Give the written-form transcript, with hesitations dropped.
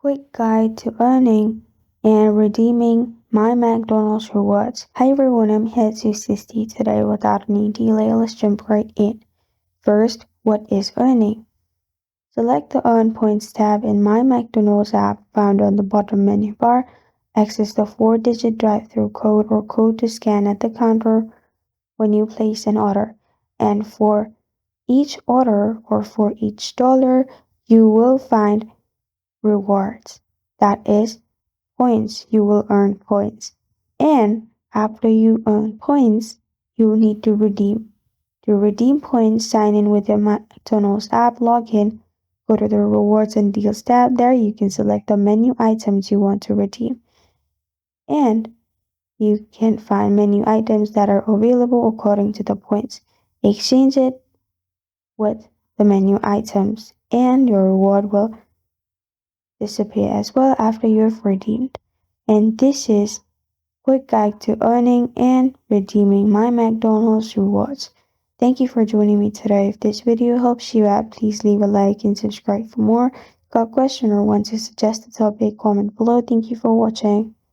Quick guide to earning and redeeming my McDonald's rewards. Hi everyone, I'm here to assist you today without any delay. Let's jump right in. First, what is earning? Select the Earn Points tab in My McDonald's app found on the bottom menu bar. Access the 4-digit drive-through code or code to scan at the counter when you place an order. And for each order or for each dollar, you will find rewards. That is points. You will earn points. And after you earn points, you need to redeem. To redeem points, sign in with your McDonald's app, log in, go to the Rewards and Deals tab. There you can select the menu items you want to redeem. And you can find menu items that are available according to the points. Exchange it with the menu items and your reward will disappear as well after you have redeemed. And this is quick guide to earning and redeeming my McDonald's rewards. Thank you for joining me today. If this video helps you out, please leave a like and subscribe for more. Got a question or want to suggest a topic, comment below. Thank you for watching.